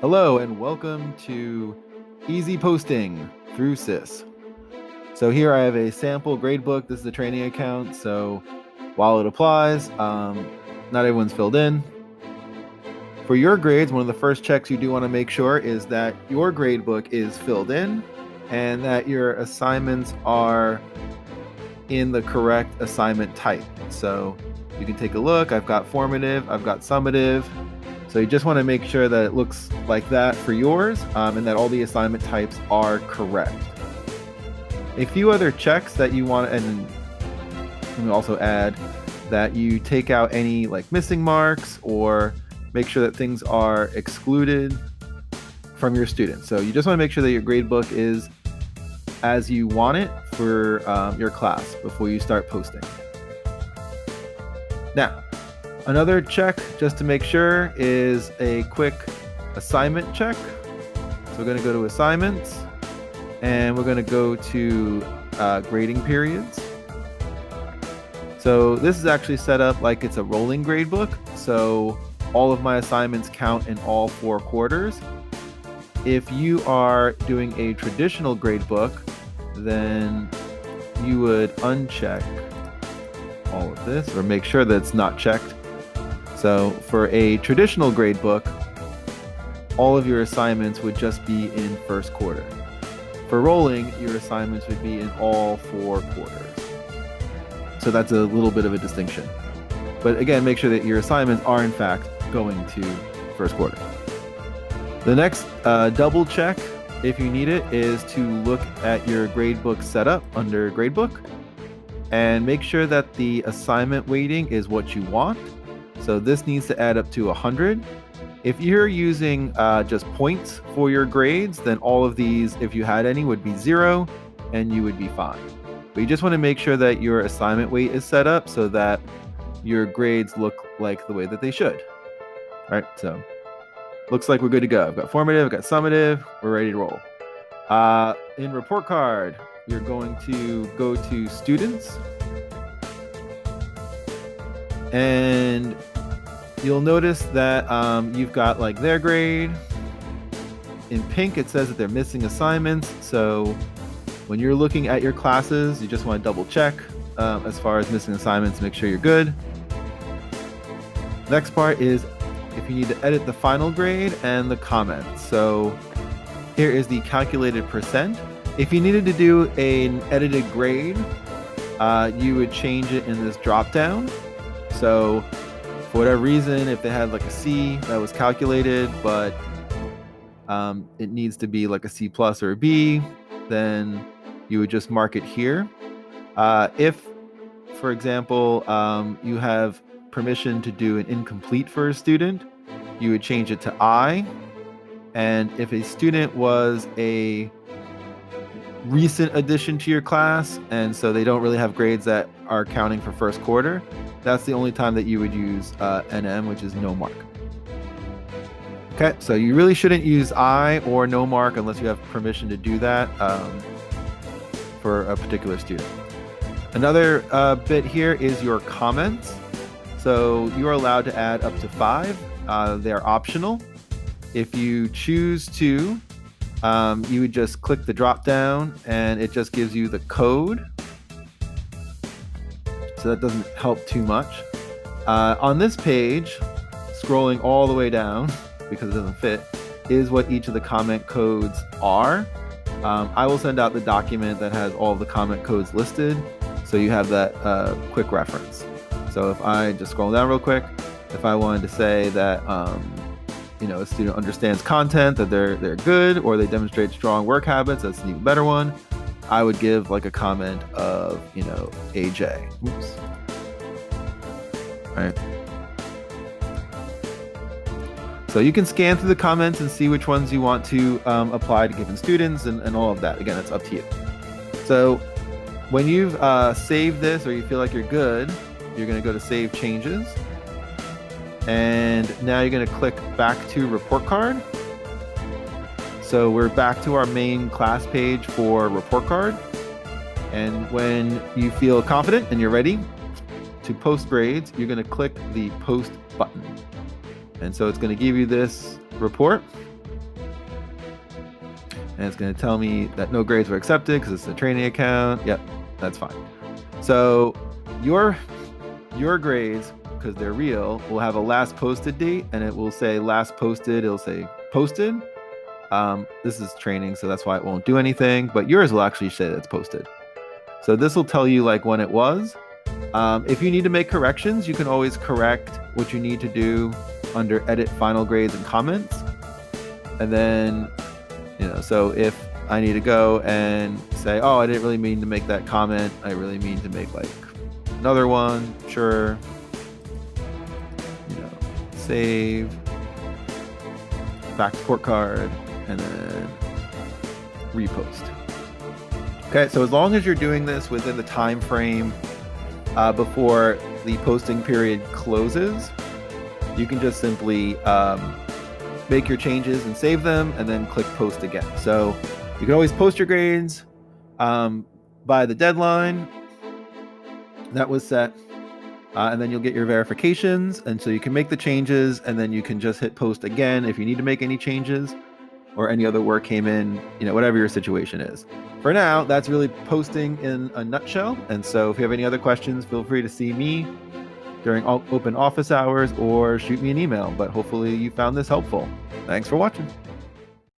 Hello and welcome to Easy Posting through SIS. So here I have a sample gradebook. This is a training account, so while it applies, not everyone's filled in. For your grades, one of the first checks you do want to make sure is that your gradebook is filled in and that your assignments are in the correct assignment type. So you can take a look. I've got formative, I've got summative. So you just want to make sure that it looks like that for yours and that all the assignment types are correct. A few other checks that you want, and let me also add that you take out any like missing marks or make sure that things are excluded from your students. So you just want to make sure that your gradebook is as you want it for your class before you start posting. Now, another check, just to make sure, is a quick assignment check. So we're going to go to assignments, and we're going to go to grading periods. So this is actually set up like it's a rolling gradebook. So all of my assignments count in all 4 quarters. If you are doing a traditional gradebook, then you would uncheck all of this or make sure that it's not checked. So for a traditional gradebook, all of your assignments would just be in first quarter. For rolling, your assignments would be in all 4 quarters. So that's a little bit of a distinction. But again, make sure that your assignments are in fact going to first quarter. The next double check, if you need it, is to look at your gradebook setup under gradebook and make sure that the assignment weighting is what you want. So this needs to add up to 100. If you're using just points for your grades, then all of these, if you had any, would be 0 and you would be fine. But you just want to make sure that your assignment weight is set up so that your grades look like the way that they should. All right, so looks like we're good to go. I've got formative, I've got summative, we're ready to roll. In report card, you're going to go to students, and you'll notice that you've got like their grade. In pink, it says that they're missing assignments. So when you're looking at your classes, you just want to double check as far as missing assignments, make sure you're good. Next part is if you need to edit the final grade and the comments. So here is the calculated percent. If you needed to do an edited grade, you would change it in this drop down. So for whatever reason, if they had like a C that was calculated, but it needs to be like a C plus or a B, then you would just mark it here. If, for example, you have permission to do an incomplete for a student, you would change it to I. And if a student was a recent addition to your class, and so they don't really have grades that are counting for first quarter, that's the only time that you would use NM, which is no mark. Okay, so you really shouldn't use I or no mark unless you have permission to do that for a particular student. Another bit here is your comments. So you are allowed to add up to 5. They're optional. If you choose to, you would just click the drop down and it just gives you the code. So that doesn't help too much. On this page, scrolling all the way down because it doesn't fit, is what each of the comment codes are. I will send out the document that has all of the comment codes listed, so you have that quick reference. So if I just scroll down real quick, if I wanted to say that a student understands content, that they're good, or they demonstrate strong work habits, that's an even better one, I would give like a comment of, AJ. Oops. All right. So you can scan through the comments and see which ones you want to apply to given students and all of that. Again, it's up to you. So when you've saved this or you feel like you're good, you're going to go to Save Changes. And now you're going to click back to Report Card. So we're back to our main class page for Report Card. And when you feel confident and you're ready to post grades, you're going to click the Post button. And so it's going to give you this report. and it's going to tell me that no grades were accepted because it's a training account. Yep, that's fine. So your grades, because they're real, will have a last posted date, and it will say last posted. It'll say posted. This is training, so that's why it won't do anything, but yours will actually say that it's posted. So this will tell you like when it was. If you need to make corrections, you can always correct what you need to do under edit final grades and comments. And then, so if I need to go and say, oh, I didn't really mean to make that comment, I really mean to make like another one, sure. Save, back report card, and then repost. Okay, so as long as you're doing this within the time frame before the posting period closes, you can just simply make your changes and save them, and then click post again. So you can always post your grades by the deadline that was set. And then you'll get your verifications, and so you can make the changes, and then you can just hit post again if you need to make any changes or any other work came in, whatever your situation is. For now, that's really posting in a nutshell. And so if you have any other questions, feel free to see me during open office hours or shoot me an email. But hopefully you found this helpful. Thanks for watching.